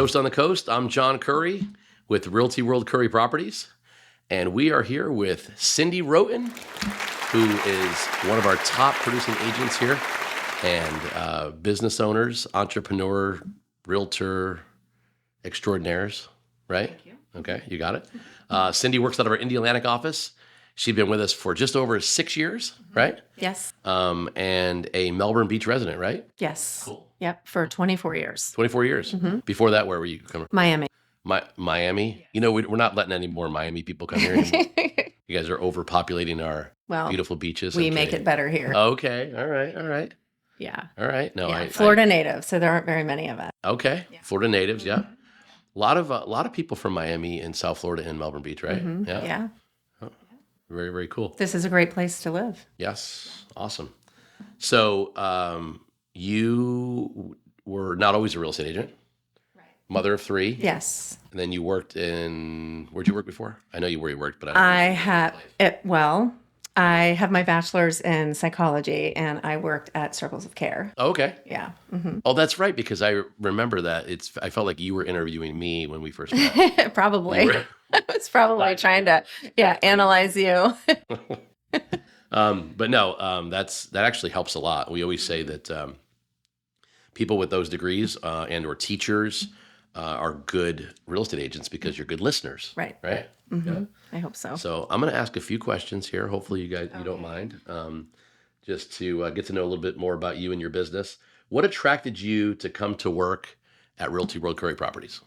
Coast on the Coast. I'm John Curri with Realty World Curri Properties, and we are here with Cindy Rhoton, who is one of our top producing agents here, and business owners, entrepreneur, realtor extraordinaires, right? Thank you. Okay, you got it. Cindy works out of our Indiana office. She's been with us for just over 6 years, right? Yes. And a Melbourne Beach resident, right? Yes. Cool. Yep. For 24 years. 24 years. Mhm. Before that, where were you coming from? Miami. Miami? You know, we're not letting any more Miami people come here anymore. You guys are overpopulating our Well, beautiful beaches. we I'm make kidding. it better here. Okay. All right. Yeah. All right. No, Yeah. Florida native, so there aren't very many of us. Okay. Yeah. Florida natives. Yeah. A lot of people from Miami and South Florida and Melbourne Beach, right? Mhm. Yeah. Oh, very, very cool. This is a great place to live. Yes. Awesome. So, you were not always a real estate agent. Right. Mother of 3. Yes. And then you worked in, where'd you work before? I know where you worked, but I have my bachelor's in psychology, and I worked at Circles of Care. Oh, okay. Yeah. Mm-hmm. Oh, that's right, because I remember that. I felt like you were interviewing me when we first met. Probably. I was probably trying to, analyze you. But no, that actually helps a lot. We always say that people with those degrees and or teachers are good real estate agents because you're good listeners. Right. Right. Mm-hmm. Yeah. I hope so. So I'm going to ask a few questions here. Hopefully you don't mind, just to get to know a little bit more about you and your business. What attracted you to come to work at Realty World Curri Properties?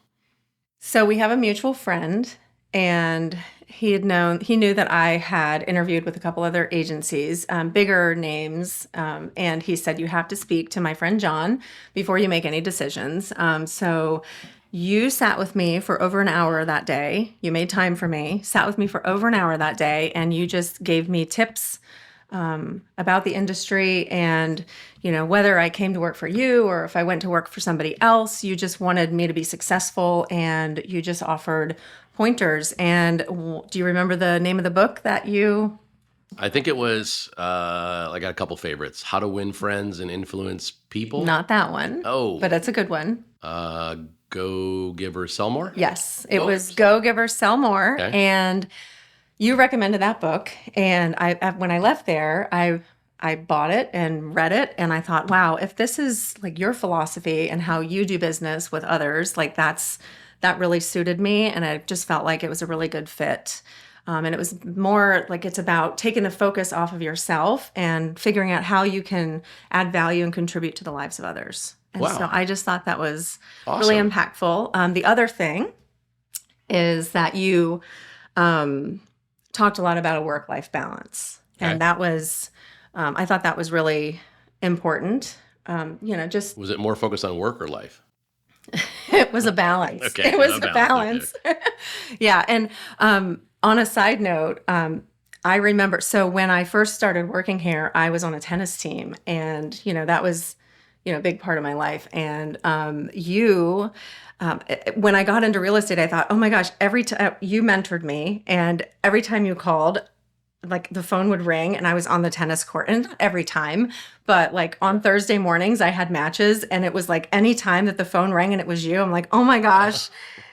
So we have a mutual friend, and he knew that I had interviewed with a couple other agencies, bigger names, and he said, you have to speak to my friend John before you make any decisions. So you sat with me for over an hour that day. You made time for me, sat with me for over an hour that day, and you just gave me tips about the industry and, whether I came to work for you or if I went to work for somebody else. You just wanted me to be successful, and you just offered pointers. And do you remember the name of the book that you... I think it was, I got a couple favorites. How to Win Friends and Influence People. Not that one. Oh. But it's a good one. Go Give or Sell More? Yes. It was Go Give or Sell More. Okay. And you recommended that book. And when I left there, I bought it and read it. And I thought, wow, if this is like your philosophy and how you do business with others, like that really suited me. And I just felt like it was a really good fit. And it was more like it's about taking the focus off of yourself and figuring out how you can add value and contribute to the lives of others. And Wow. so I just thought that was Awesome. really impactful. The other thing is that you talked a lot about a work-life balance. Okay. And that was, I thought that was really important. Just Was it more focused on work or life? it was a balance. Okay, It was a a balance. balance. Yeah. And on a side note, I remember, so when I first started working here, I was on a tennis team, and, that was, a big part of my life. And when I got into real estate, I thought, oh my gosh, every time you mentored me, and every time you called, like the phone would ring and I was on the tennis court, and not every time, but like on Thursday mornings I had matches, and it was like any time that the phone rang and it was you, I'm like, oh my gosh,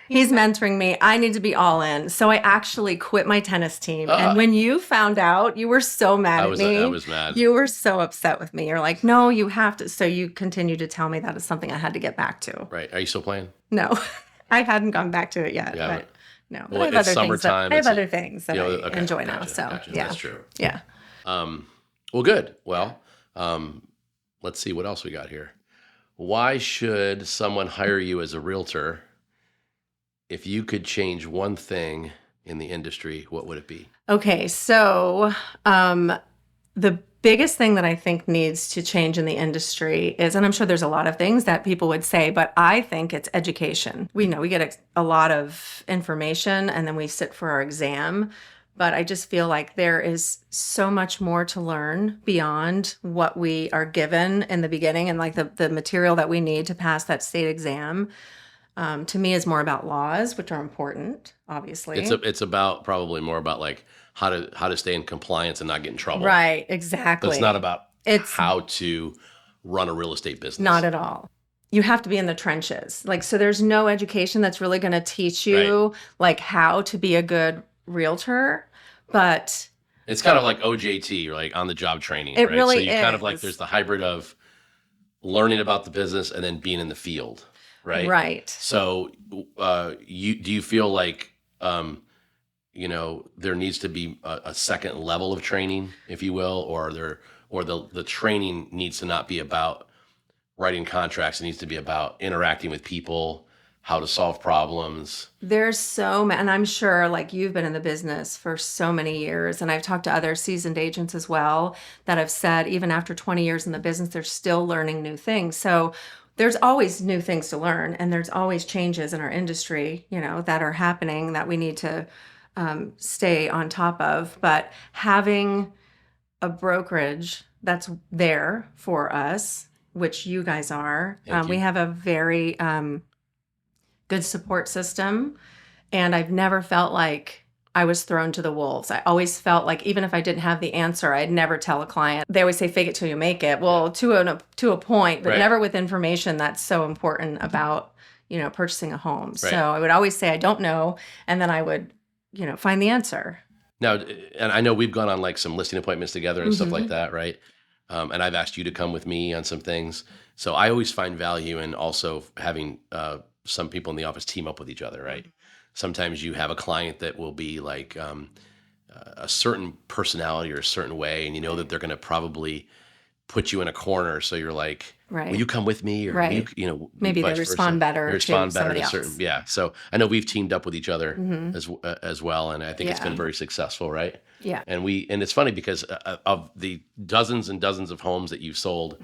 he's mentoring me. I need to be all in. So I actually quit my tennis team. And when you found out, you were so mad at me. I was mad. You were so upset with me. You're like, no, you have to. So you continued to tell me that is something I had to get back to. Right. Are you still playing? No, I hadn't gone back to it yet. Yeah, but no, well, I have it's other things summertime. I have other things that I okay, enjoy now. gotcha, So gotcha. yeah, That's true. Yeah. Well, good. Well, let's see what else we got here. Why should someone hire you as a realtor? If you could change one thing in the industry, what would it be? Okay, so the biggest thing that I think needs to change in the industry is, and I'm sure there's a lot of things that people would say, but I think it's education. We get a lot of information, and then we sit for our exam. But I just feel like there is so much more to learn beyond what we are given in the beginning, and like the material that we need to pass that state exam. To me, is more about laws, which are important, obviously. It's about probably more about like how to stay in compliance and not get in trouble. Right, exactly. But it's not about how to run a real estate business. Not at all. you have to be in the trenches. Like, so there's no education that's really going to teach you like how to be a good realtor, but it's kind of like OJT, or like on the job training, it right? really So you kind of like, is. there's the hybrid of learning about the business and then being in the field, right? Right. So do you feel like, there needs to be a second level of training, if you will, or the training needs to not be about writing contracts. It needs to be about interacting with people, how to solve problems. There's so many, and I'm sure like you've been in the business for so many years, and I've talked to other seasoned agents as well that have said even after 20 years in the business, they're still learning new things. So there's always new things to learn, and there's always changes in our industry, that are happening that we need to stay on top of. But having a brokerage that's there for us, which you guys are, Thank we you. have a very good support system. And I've never felt like I was thrown to the wolves. I always felt like even if I didn't have the answer, I'd never tell a client. They always say, fake it till you make it. Well, to a point, but Right. never with information that's so important about, purchasing a home. Right. So I would always say, I don't know. And then I would, find the answer. Now, and I know we've gone on like some listing appointments together and stuff like that, right? And I've asked you to come with me on some things. So I always find value in also having some people in the office team up with each other, right? Sometimes you have a client that will be like a certain personality or a certain way, and you know that they're going to probably put you in a corner. So you're like, Right. will you come with me? Or Right. Maybe they vice versa. respond better They respond to better somebody to else. certain, yeah. So I know we've teamed up with each other as well, and I think it's Yeah. been very successful, right? Yeah. And it's funny because of the dozens and dozens of homes that you've sold,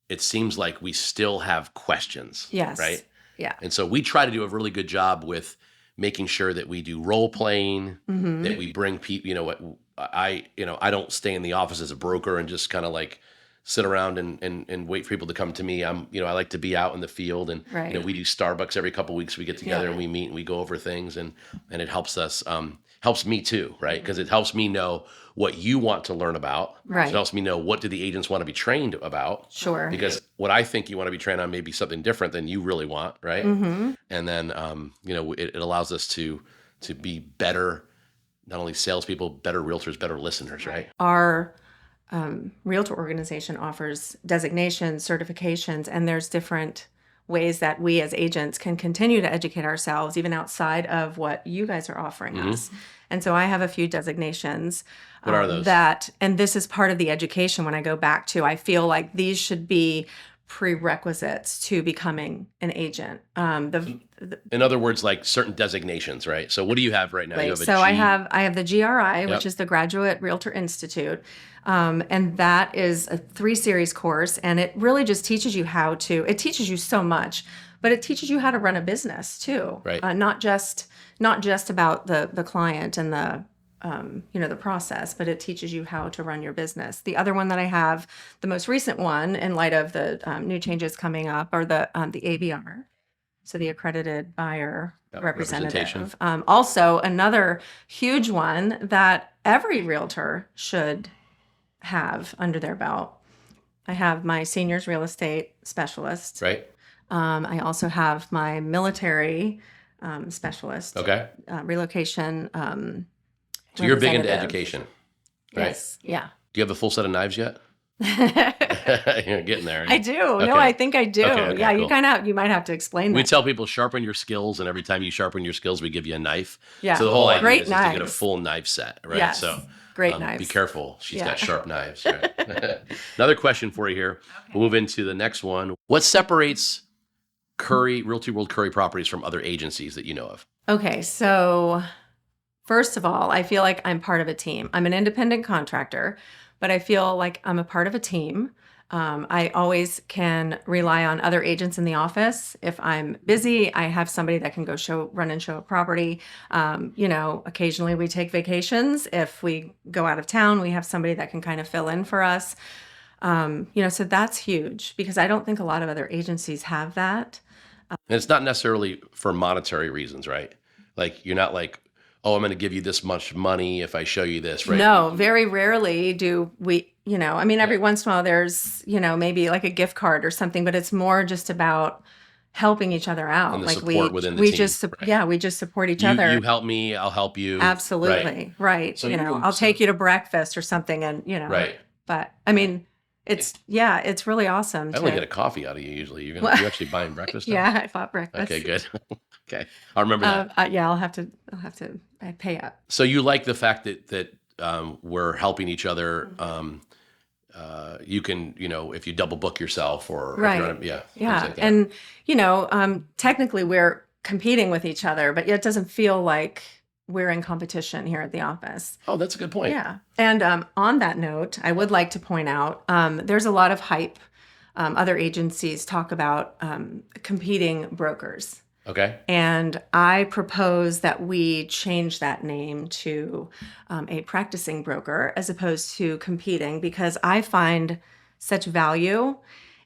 it seems like we still have questions. Yes. Right. Yeah. And so we try to do a really good job with making sure that we do role playing, that we bring people, I don't stay in the office as a broker and just kind of like sit around and wait for people to come to me. I like to be out in the field, and Right. we do Starbucks every couple of weeks. We get together and we meet and we go over things, and it helps us, helps me too, right? Because it helps me know what you want to learn about. Right. It helps me know what do the agents want to be trained about. Sure. Because what I think you want to be trained on may be something different than you really want, right? And then, it allows us to be better, not only salespeople, better realtors, better listeners, right? Our realtor organization offers designations, certifications, and there's different ways that we as agents can continue to educate ourselves even outside of what you guys are offering us. And so I have a few designations. What are those? And this is part of the education when I go back to, I feel like these should be prerequisites to becoming an agent. In other words, like certain designations, right? So what do you have right now? You have a So G. I have the GRI, Yep. which is the Graduate Realtor Institute. And that is a 3-series course. And it really just teaches you it teaches you so much, but it teaches you how to run a business too. Right. Not just about the client and the process, but it teaches you how to run your business. The other one that I have, the most recent one, in light of the new changes coming up, are the ABR. So the accredited buyer representative. Also, another huge one that every realtor should have under their belt. I have my seniors real estate specialist. Right. I also have my military specialist. Okay. Relocation. So you're big into representative. education, right? Yes. Yeah. Do you have the full set of knives yet? You're getting there. I do. Okay. No, I think I do. Okay, Yeah, cool. you might have to explain We that. tell people sharpen your skills, and every time you sharpen your skills, we give you a knife. Yeah. So the whole idea Great is to get a knives. full knife set, right? Yes. So Great be knives. careful. She's Yeah. got sharp knives. Right? Another question for you here. We'll move into the next one. What separates Realty World Curri Properties from other agencies that you know of? Okay, so first of all, I feel like I'm part of a team. I'm an independent contractor, but I feel like I'm a part of a team. I always can rely on other agents in the office. If I'm busy, I have somebody that can go run and show a property. Occasionally we take vacations. If we go out of town, we have somebody that can kind of fill in for us. So that's huge because I don't think a lot of other agencies have that. And it's not necessarily for monetary reasons, right? Like you're not like, oh, I'm going to give you this much money if I show you this, right? No, very rarely do we I mean, every once in a while there's, maybe like a gift card or something, but it's more just about helping each other out. And the Like support within the we team. just, Right. yeah, we just support each You other. help me, I'll help you. Absolutely. Right. So I'll take you to breakfast or something and, Right. but I mean, it's really awesome. I only get a coffee out of you usually. You're actually buying breakfast now? Yeah, I bought breakfast. Okay, good. Okay. I'll remember that. Yeah, I'll have to I pay up. So you like the fact that we're helping each other. You can, if you double book yourself or Right. yeah. Yeah. Like that. And, technically we're competing with each other, but yet it doesn't feel like we're in competition here at the office. Oh, that's a good point. Yeah. And on that note, I would like to point out there's a lot of hype. Other agencies talk about competing brokers. Okay. And I propose that we change that name to a practicing broker as opposed to competing, because I find such value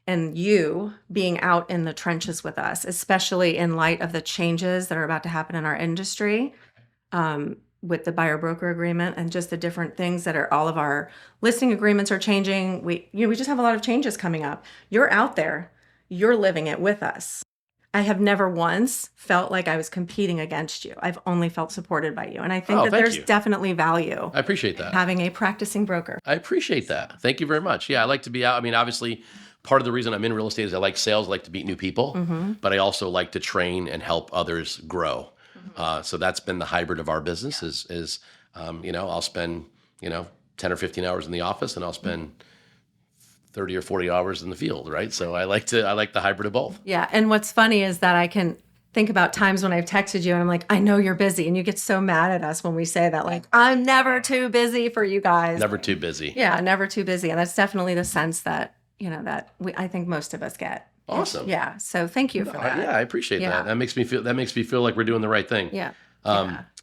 in you being out in the trenches with us, especially in light of the changes that are about to happen in our industry with the buyer broker agreement and just the different things that are, all of our listing agreements are changing. We just have a lot of changes coming up. You're out there, you're living it with us. I have never once felt like I was competing against you. I've only felt supported by you. And I think that there's definitely value. I appreciate that. Having a practicing broker. I appreciate that. Thank you very much. Yeah, I like to be out. I mean, obviously, part of the reason I'm in real estate is I like sales, I like to meet new people, but I also like to train and help others grow. So that's been the hybrid of our business is I'll spend, 10 or 15 hours in the office and I'll spend 30 or 40 hours in the field, right? So I like the hybrid of both. Yeah. And what's funny is that I can think about times when I've texted you and I'm like, I know you're busy. And you get so mad at us when we say that, like, I'm never too busy for you guys. Never too busy. Yeah, never too busy. And that's definitely the sense that, I think most of us get. Awesome. Yeah. So thank you for that. Yeah, I appreciate that. That makes me feel like we're doing the right thing. Yeah.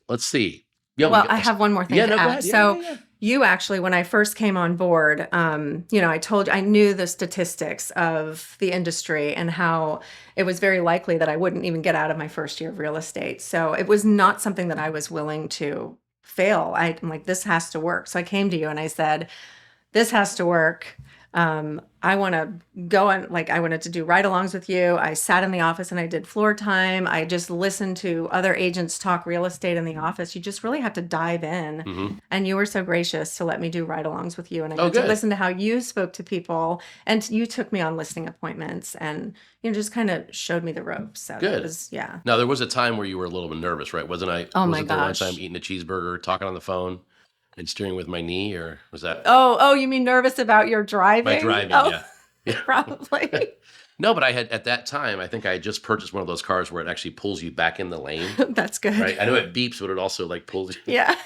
Let's see. Well, I have one more thing to go add. ahead. So you actually, when I first came on board, I told you, I knew the statistics of the industry and how it was very likely that I wouldn't even get out of my first year of real estate. So it was not something that I was willing to fail. I'm like, this has to work. So I came to you and I said, this has to work. I want to go on, I wanted to do ride-alongs with you. I sat in the office and I did floor time. I just listened to other agents talk real estate in the office. You just really have to dive in. Mm-hmm. And you were so gracious to let me do ride-alongs with you. And I got to listen to how you spoke to people. And you took me on listing appointments and, just kind of showed me the ropes. So good. That was, yeah. Now, there was a time where you were a little bit nervous, right? Wasn't I? Oh, my gosh. The one time eating a cheeseburger, talking on the phone, and steering with my knee, or was that? Oh, you mean nervous about your driving? My driving, yeah. Probably. No, but I had, at that time, I think I had just purchased one of those cars where it actually pulls you back in the lane. That's good. Right? I know it beeps, but it also pulls you. Yeah.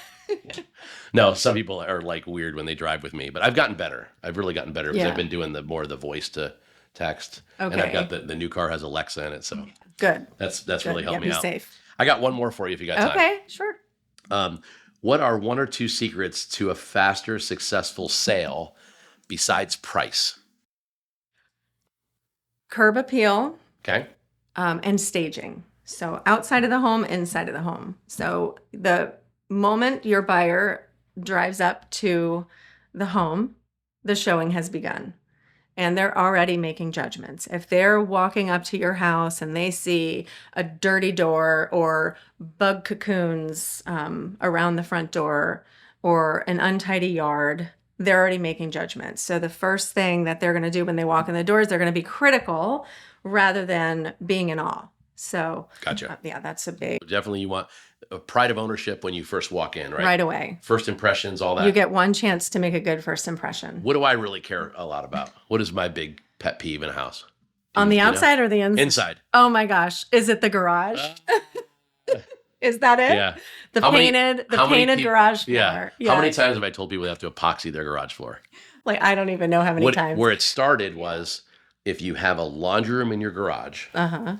No, some people are weird when they drive with me, but I've gotten better. I've really gotten better because I've been doing more of the voice to text. Okay. And I've got the new car has Alexa in it, so good. That's really helped me out. Safe. I got one more for you if you got time. Okay, sure. What are one or two secrets to a faster, successful sale besides price? Curb appeal. Okay. And staging. So outside of the home, inside of the home. So the moment your buyer drives up to the home, the showing has begun. And they're already making judgments. If they're walking up to your house and they see a dirty door or bug cocoons around the front door or an untidy yard, they're already making judgments. So the first thing that they're going to do when they walk in the doors, they're going to be critical rather than being in awe. So, gotcha. That's a big. Definitely, you want a pride of ownership when you first walk in, right? Right away. First impressions, all that. You get one chance to make a good first impression. What do I really care a lot about? What is my big pet peeve in a house? On the outside or the inside? Inside. Oh my gosh. Is it the garage? Is that it? Yeah. The painted garage floor. Yeah. How many times have I told people they have to epoxy their garage floor? I don't even know how many times. Where it started was if you have a laundry room in your garage. Uh-huh.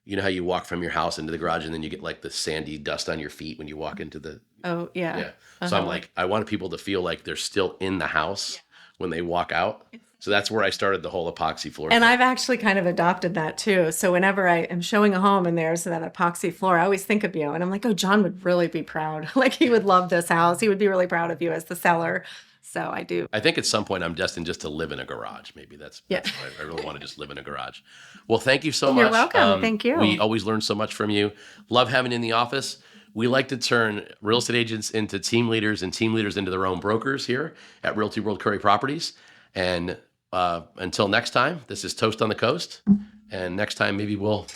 You know how you walk from your house into the garage and then you get the sandy dust on your feet when you walk into the... Oh, yeah. Yeah. So I'm I want people to feel like they're still in the house when they walk out. So that's where I started the whole epoxy floor And thing. I've actually kind of adopted that too. So whenever I am showing a home and there's that epoxy floor, I always think of you. And I'm like, oh, John would really be proud. Like he would love this house. He would be really proud of you as the seller. So I do. I think at some point I'm destined just to live in a garage. Maybe that's Yeah. what I really want to just live in a garage. Well, thank you so much. You're welcome. Thank you. We always learn so much from you. Love having you in the office. We like to turn real estate agents into team leaders and team leaders into their own brokers here at Realty World Curri Properties. And until next time, this is Toast on the Coast. And next time, maybe we'll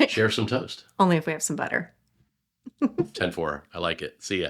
share some toast. Only if we have some butter. 10-4. I like it. See ya.